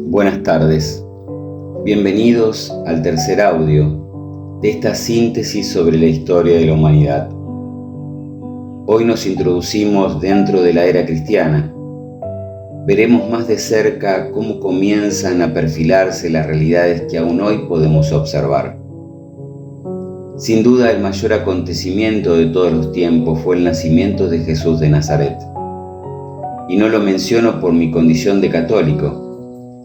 Buenas tardes, bienvenidos al tercer audio de esta síntesis sobre la historia de la humanidad. Hoy nos introducimos dentro de la era cristiana. Veremos más de cerca cómo comienzan a perfilarse las realidades que aún hoy podemos observar. Sin duda, el mayor acontecimiento de todos los tiempos fue el nacimiento de Jesús de Nazaret. Y no lo menciono por mi condición de católico,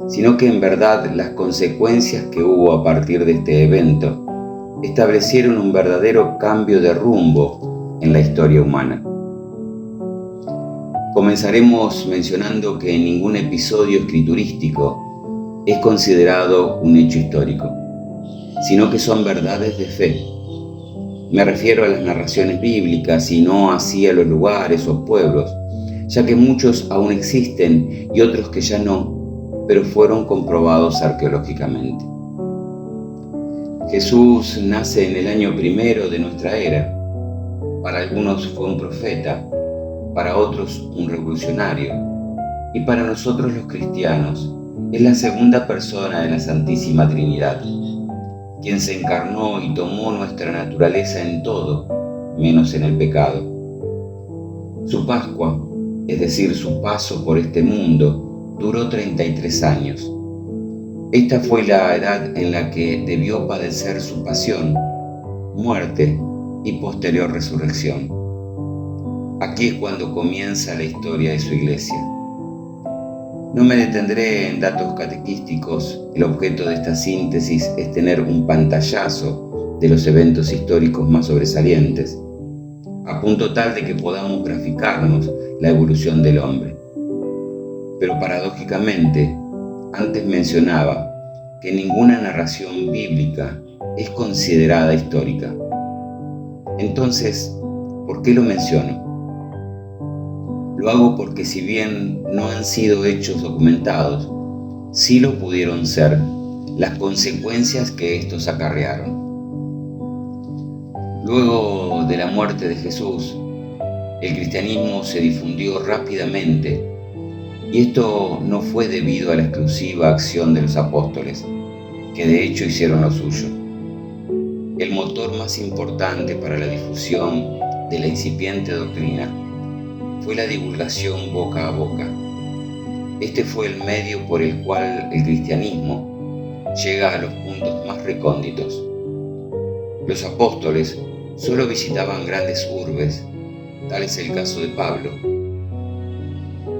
sino que en verdad las consecuencias que hubo a partir de este evento establecieron un verdadero cambio de rumbo en la historia humana. Comenzaremos mencionando que ningún episodio escriturístico es considerado un hecho histórico, sino que son verdades de fe. Me refiero a las narraciones bíblicas y no así a los lugares o pueblos, ya que muchos aún existen y otros que ya no, pero fueron comprobados arqueológicamente. Jesús nace en el año primero de nuestra era. Para algunos fue un profeta, para otros un revolucionario, y para nosotros los cristianos es la segunda persona de la Santísima Trinidad, quien se encarnó y tomó nuestra naturaleza en todo, menos en el pecado. Su Pascua, es decir, su paso por este mundo, duró 33 años. Esta fue la edad en la que debió padecer su pasión, muerte y posterior resurrección. Aquí es cuando comienza la historia de su iglesia. No me detendré en datos catequísticos. El objeto de esta síntesis es tener un pantallazo de los eventos históricos más sobresalientes, a punto tal de que podamos graficarnos la evolución del hombre. Pero paradójicamente, antes mencionaba que ninguna narración bíblica es considerada histórica. Entonces, ¿por qué lo menciono? Lo hago porque si bien no han sido hechos documentados, sí lo pudieron ser las consecuencias que estos acarrearon. Luego de la muerte de Jesús, el cristianismo se difundió rápidamente. Y esto no fue debido a la exclusiva acción de los apóstoles, que de hecho hicieron lo suyo. El motor más importante para la difusión de la incipiente doctrina fue la divulgación boca a boca. Este fue el medio por el cual el cristianismo llega a los puntos más recónditos. Los apóstoles solo visitaban grandes urbes, tal es el caso de Pablo.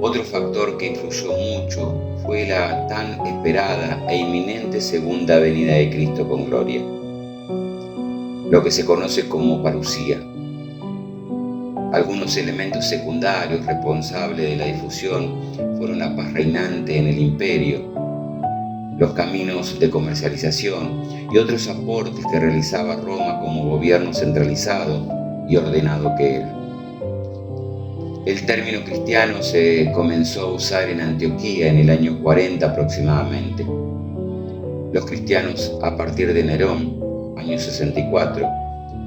Otro factor que influyó mucho fue la tan esperada e inminente segunda venida de Cristo con gloria, lo que se conoce como parusía. Algunos elementos secundarios responsables de la difusión fueron la paz reinante en el imperio, los caminos de comercialización y otros aportes que realizaba Roma como gobierno centralizado y ordenado que era. El término cristiano se comenzó a usar en Antioquía en el año 40 aproximadamente. Los cristianos, a partir de Nerón, año 64,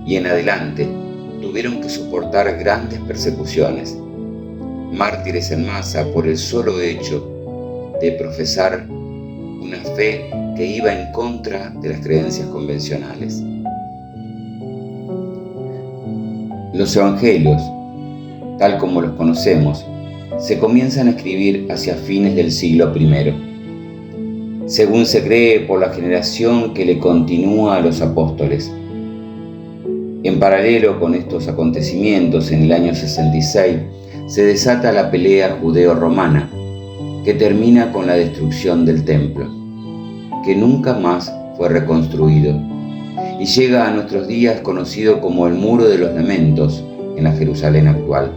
y en adelante, tuvieron que soportar grandes persecuciones, mártires en masa por el solo hecho de profesar una fe que iba en contra de las creencias convencionales. Los evangelios, tal como los conocemos, se comienzan a escribir hacia fines del siglo I, según se cree por la generación que le continúa a los apóstoles. En paralelo con estos acontecimientos, en el año 66, se desata la pelea judeo-romana, que termina con la destrucción del templo, que nunca más fue reconstruido, y llega a nuestros días conocido como el Muro de los Lamentos en la Jerusalén actual.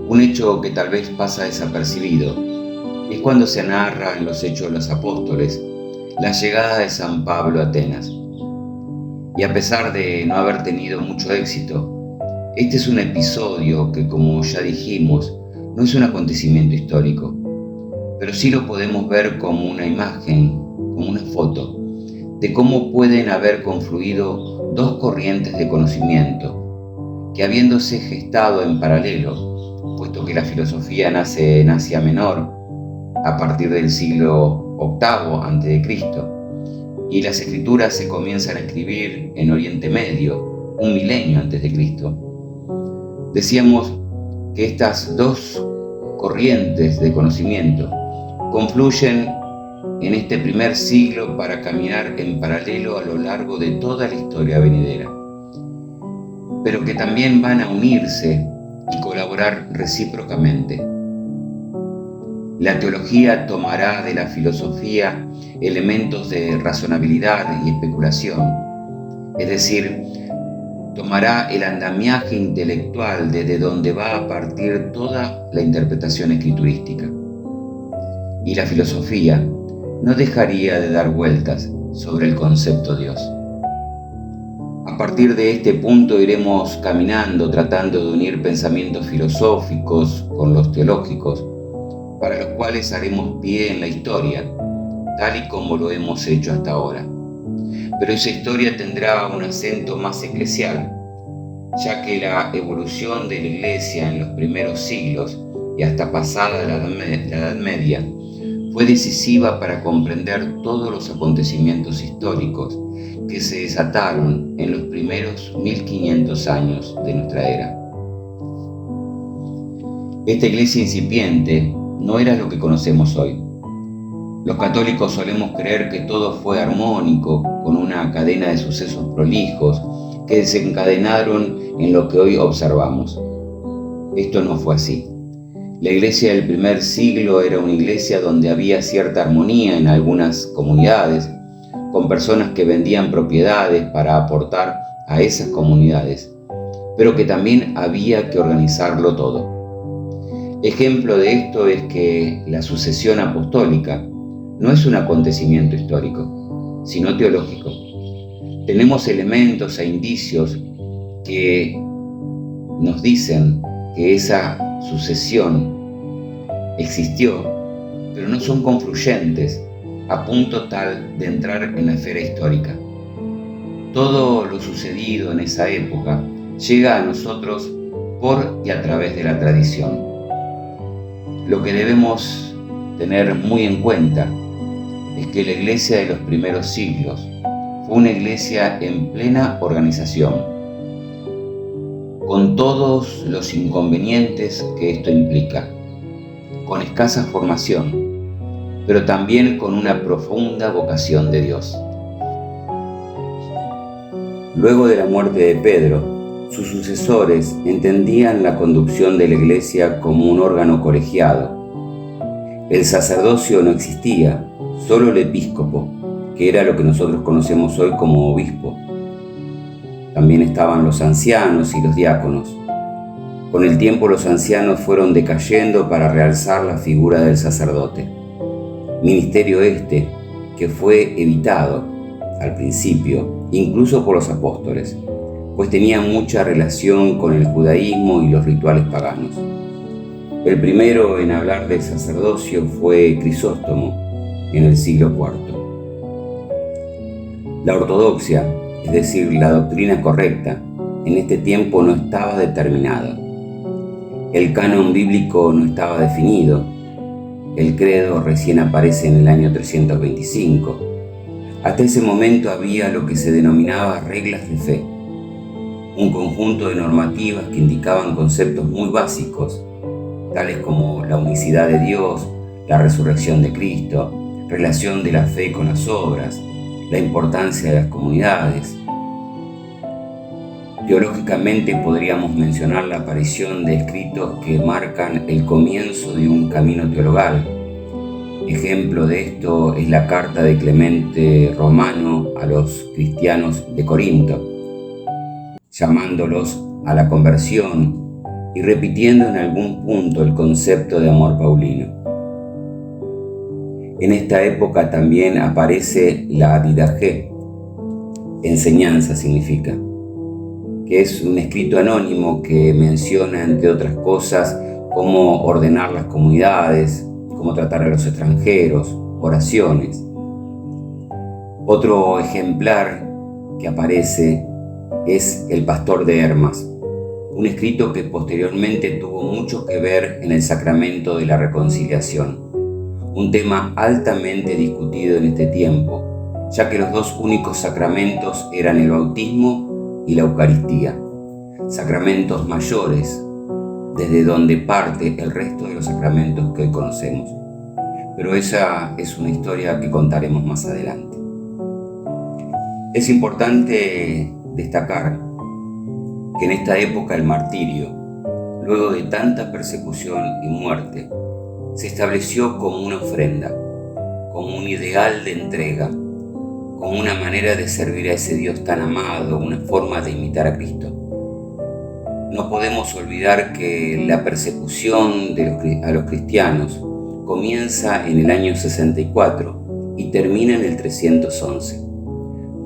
Un hecho que tal vez pasa desapercibido es cuando se narra en los Hechos de los Apóstoles la llegada de San Pablo a Atenas. Y a pesar de no haber tenido mucho éxito, este es un episodio que, como ya dijimos, no es un acontecimiento histórico, pero sí lo podemos ver como una imagen, como una foto, de cómo pueden haber confluido dos corrientes de conocimiento que, habiéndose gestado en paralelo, puesto que la filosofía nace en Asia Menor, a partir del siglo VIII a.C., y las escrituras se comienzan a escribir en Oriente Medio, un milenio antes de Cristo. Decíamos que estas dos corrientes de conocimiento confluyen en este primer siglo para caminar en paralelo a lo largo de toda la historia venidera, pero que también van a unirse y colaborar recíprocamente. La teología tomará de la filosofía elementos de razonabilidad y especulación, es decir, tomará el andamiaje intelectual desde donde va a partir toda la interpretación escriturística. Y la filosofía no dejaría de dar vueltas sobre el concepto Dios. A partir de este punto iremos caminando tratando de unir pensamientos filosóficos con los teológicos, para los cuales haremos pie en la historia, tal y como lo hemos hecho hasta ahora. Pero esa historia tendrá un acento más eclesial, ya que la evolución de la Iglesia en los primeros siglos y hasta pasada la Edad Media fue decisiva para comprender todos los acontecimientos históricos que se desataron en los primeros 1500 años de nuestra era. Esta iglesia incipiente no era lo que conocemos hoy. Los católicos solemos creer que todo fue armónico, con una cadena de sucesos prolijos que desencadenaron en lo que hoy observamos. Esto no fue así. La iglesia del primer siglo era una iglesia donde había cierta armonía en algunas comunidades, con personas que vendían propiedades para aportar a esas comunidades, pero que también había que organizarlo todo. Ejemplo de esto es que la sucesión apostólica no es un acontecimiento histórico, sino teológico. Tenemos elementos e indicios que nos dicen que esa sucesión existió, pero no son confluyentes a punto tal de entrar en la esfera histórica. Todo lo sucedido en esa época llega a nosotros por y a través de la tradición. Lo que debemos tener muy en cuenta es que la iglesia de los primeros siglos fue una iglesia en plena organización, con todos los inconvenientes que esto implica, con escasa formación, pero también con una profunda vocación de Dios. Luego de la muerte de Pedro, sus sucesores entendían la conducción de la iglesia como un órgano colegiado. El sacerdocio no existía, solo el episcopo, que era lo que nosotros conocemos hoy como obispo. También estaban los ancianos y los diáconos. Con el tiempo los ancianos fueron decayendo para realzar la figura del sacerdote. Ministerio este que fue evitado al principio, incluso por los apóstoles, pues tenía mucha relación con el judaísmo y los rituales paganos. El primero en hablar del sacerdocio fue Crisóstomo, en el siglo IV. La ortodoxia, es decir, la doctrina correcta, en este tiempo no estaba determinada. El canon bíblico no estaba definido. El credo recién aparece en el año 325. Hasta ese momento había lo que se denominaba reglas de fe, un conjunto de normativas que indicaban conceptos muy básicos, tales como la unicidad de Dios, la resurrección de Cristo, relación de la fe con las obras, la importancia de las comunidades. Teológicamente podríamos mencionar la aparición de escritos que marcan el comienzo de un camino teologal. Ejemplo de esto es la carta de Clemente Romano a los cristianos de Corinto, llamándolos a la conversión y repitiendo en algún punto el concepto de amor paulino. En esta época también aparece la didaché, enseñanza significa, que es un escrito anónimo que menciona, entre otras cosas, cómo ordenar las comunidades, cómo tratar a los extranjeros, oraciones. Otro ejemplar que aparece es El Pastor de Hermas, un escrito que posteriormente tuvo mucho que ver en el sacramento de la reconciliación, un tema altamente discutido en este tiempo, ya que los dos únicos sacramentos eran el bautismo y la Eucaristía, sacramentos mayores, desde donde parte el resto de los sacramentos que hoy conocemos. Pero esa es una historia que contaremos más adelante. Es importante destacar que en esta época el martirio, luego de tanta persecución y muerte, se estableció como una ofrenda, como un ideal de entrega, como una manera de servir a ese Dios tan amado, una forma de imitar a Cristo. No podemos olvidar que la persecución a los cristianos comienza en el año 64 y termina en el 311.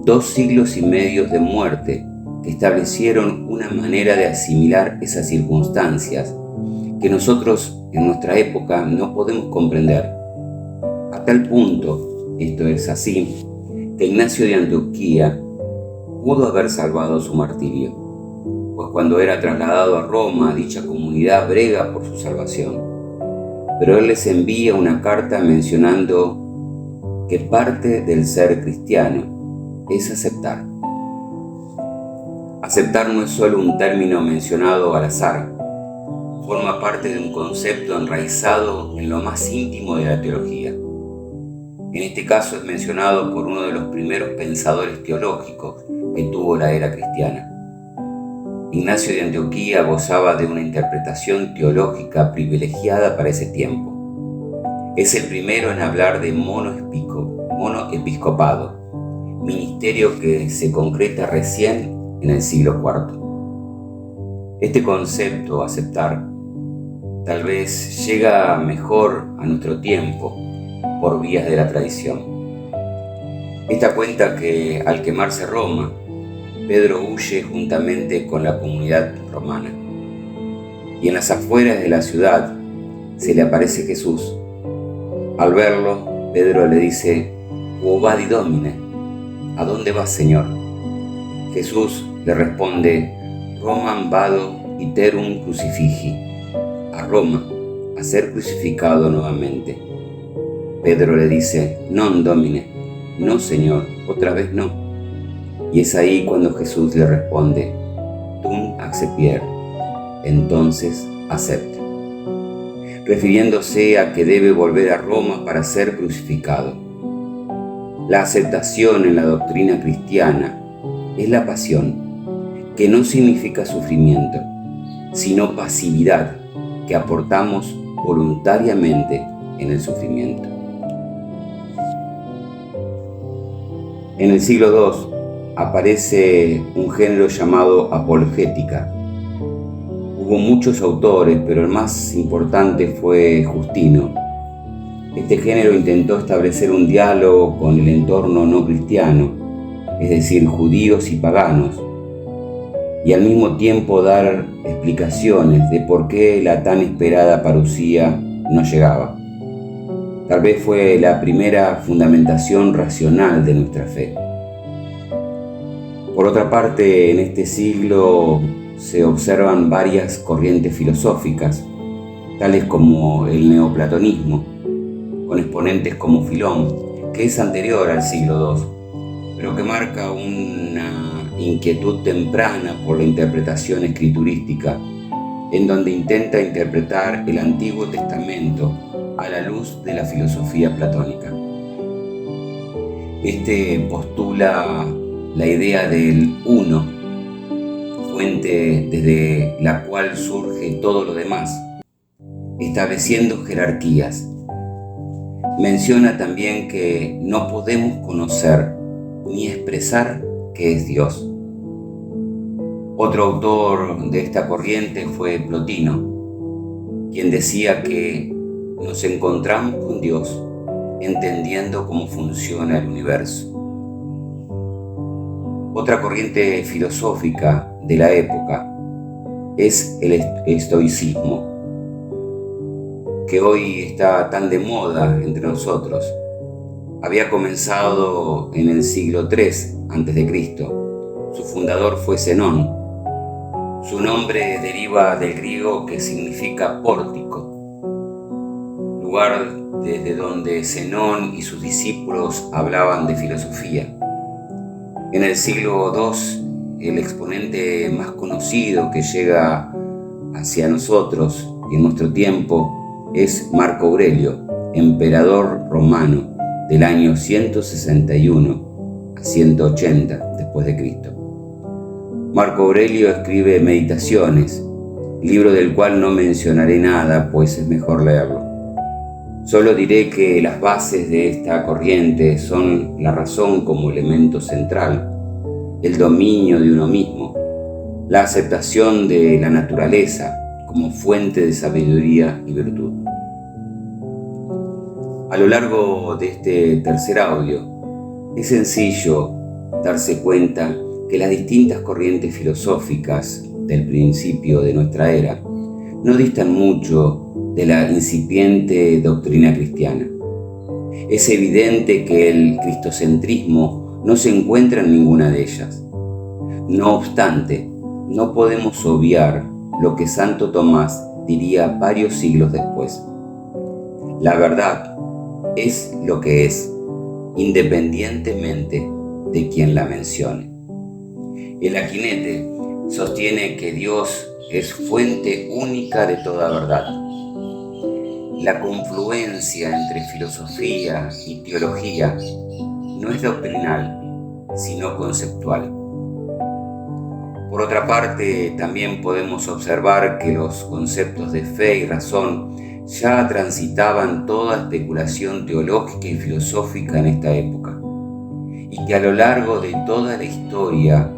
2 siglos y medio de muerte que establecieron una manera de asimilar esas circunstancias que nosotros en nuestra época no podemos comprender. A tal punto, esto es así, que Ignacio de Antioquía pudo haber salvado su martirio, pues cuando era trasladado a Roma, dicha comunidad brega por su salvación. Pero él les envía una carta mencionando que parte del ser cristiano es aceptar. Aceptar no es solo un término mencionado al azar, forma parte de un concepto enraizado en lo más íntimo de la teología. En este caso es mencionado por uno de los primeros pensadores teológicos que tuvo la era cristiana. Ignacio de Antioquía gozaba de una interpretación teológica privilegiada para ese tiempo. Es el primero en hablar de monoepiscopado, ministerio que se concreta recién en el siglo IV. Este concepto, aceptar, tal vez llega mejor a nuestro tiempo por vías de la tradición. Esta cuenta que al quemarse Roma, Pedro huye juntamente con la comunidad romana. Y en las afueras de la ciudad se le aparece Jesús. Al verlo, Pedro le dice: «Quo vadi, Domine?» ¿A dónde vas, Señor? Jesús le responde: «Romam vado iterum crucifigi», a Roma, a ser crucificado nuevamente. Pedro le dice: «Non, Domine», no, Señor, otra vez no. Y es ahí cuando Jesús le responde: «Tum accepier», entonces acepta, refiriéndose a que debe volver a Roma para ser crucificado. La aceptación en la doctrina cristiana es la pasión, que no significa sufrimiento, sino pasividad que aportamos voluntariamente en el sufrimiento. En el siglo II aparece un género llamado apologética. Hubo muchos autores, pero el más importante fue Justino. Este género intentó establecer un diálogo con el entorno no cristiano, es decir, judíos y paganos, y al mismo tiempo dar explicaciones de por qué la tan esperada parucía no llegaba. Tal vez fue la primera fundamentación racional de nuestra fe. Por otra parte, en este siglo se observan varias corrientes filosóficas, tales como el neoplatonismo, con exponentes como Filón, que es anterior al siglo II, pero que marca una inquietud temprana por la interpretación escriturística, en donde intenta interpretar el Antiguo Testamento a la luz de la filosofía platónica. Este postula la idea del uno, fuente desde la cual surge todo lo demás, estableciendo jerarquías. Menciona también que no podemos conocer ni expresar qué es Dios. Otro autor de esta corriente fue Plotino, quien decía que nos encontramos con Dios entendiendo cómo funciona el universo. Otra corriente filosófica de la época es el estoicismo, que hoy está tan de moda entre nosotros. Había comenzado en el siglo III a.C. Su fundador fue Zenón. Su nombre deriva del griego que significa pórtico, lugar desde donde Zenón y sus discípulos hablaban de filosofía. En el siglo II, el exponente más conocido que llega hacia nosotros y en nuestro tiempo es Marco Aurelio, emperador romano del año 161 a 180 después de Cristo. Marco Aurelio escribe Meditaciones, libro del cual no mencionaré nada, pues es mejor leerlo. Solo diré que las bases de esta corriente son la razón como elemento central, el dominio de uno mismo, la aceptación de la naturaleza como fuente de sabiduría y virtud. A lo largo de este tercer audio, es sencillo darse cuenta que las distintas corrientes filosóficas del principio de nuestra era no distan mucho de la incipiente doctrina cristiana. Es evidente que el cristocentrismo no se encuentra en ninguna de ellas. No obstante, no podemos obviar lo que Santo Tomás diría varios siglos después. La verdad es lo que es, independientemente de quien la mencione. El Aquinete sostiene que Dios es fuente única de toda verdad. La confluencia entre filosofía y teología no es doctrinal, sino conceptual. Por otra parte, también podemos observar que los conceptos de fe y razón ya transitaban toda especulación teológica y filosófica en esta época, y que a lo largo de toda la historia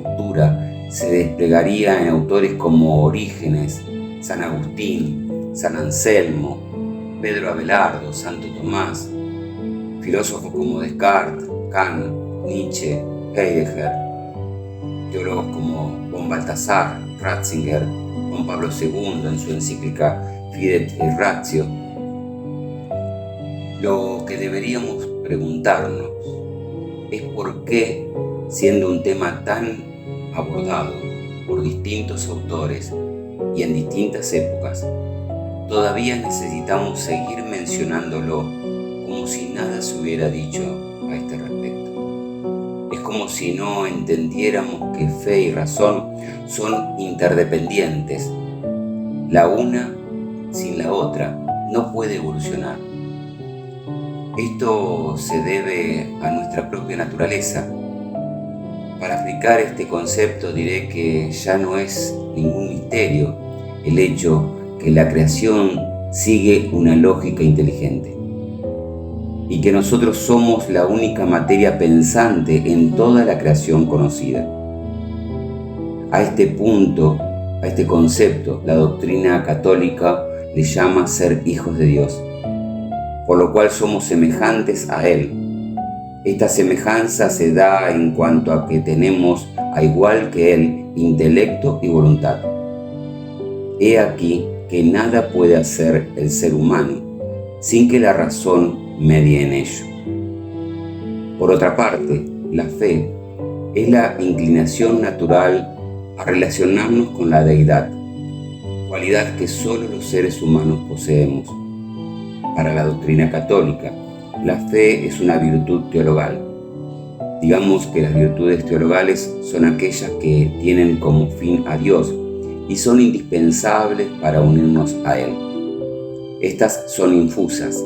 futura se desplegaría en autores como Orígenes, San Agustín, San Anselmo, Pedro Abelardo, Santo Tomás, filósofos como Descartes, Kant, Nietzsche, Heidegger, teólogos como Juan Baltasar, Ratzinger, Juan Pablo II en su encíclica Fides et Ratio. Lo que deberíamos preguntarnos es por qué, siendo un tema tan abordado por distintos autores y en distintas épocas, todavía necesitamos seguir mencionándolo como si nada se hubiera dicho a este respecto. Es como si no entendiéramos que fe y razón son interdependientes. La una sin la otra no puede evolucionar. Esto se debe a nuestra propia naturaleza. Para explicar este concepto diré que ya no es ningún misterio el hecho que la creación sigue una lógica inteligente y que nosotros somos la única materia pensante en toda la creación conocida. A este punto, a este concepto, la doctrina católica le llama ser hijos de Dios, por lo cual somos semejantes a Él. Esta semejanza se da en cuanto a que tenemos, a igual que Él, intelecto y voluntad. He aquí que nada puede hacer el ser humano sin que la razón medie en ello. Por otra parte, la fe es la inclinación natural a relacionarnos con la deidad, cualidad que solo los seres humanos poseemos. Para la doctrina católica, la fe es una virtud teologal. Digamos que las virtudes teologales son aquellas que tienen como fin a Dios y son indispensables para unirnos a Él. Estas son infusas,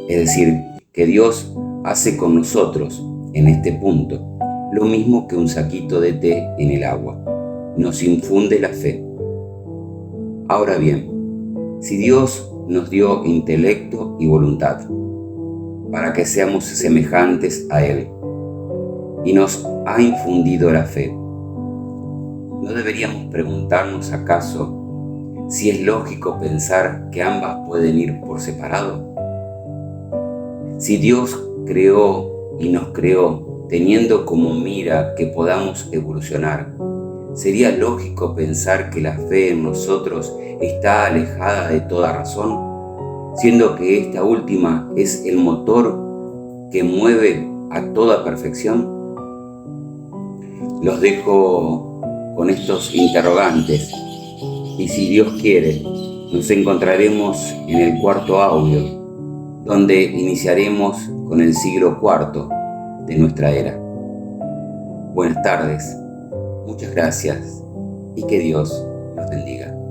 es decir, que Dios hace con nosotros, en este punto, lo mismo que un saquito de té en el agua. Nos infunde la fe. Ahora bien, si Dios nos dio intelecto y voluntad para que seamos semejantes a Él y nos ha infundido la fe, ¿no deberíamos preguntarnos acaso si es lógico pensar que ambas pueden ir por separado? Si Dios creó y nos creó teniendo como mira que podamos evolucionar, ¿sería lógico pensar que la fe en nosotros está alejada de toda razón, siendo que esta última es el motor que mueve a toda perfección? Los dejo con estos interrogantes y si Dios quiere, nos encontraremos en el cuarto audio donde iniciaremos con el siglo IV de nuestra era. Buenas tardes, muchas gracias y que Dios los bendiga.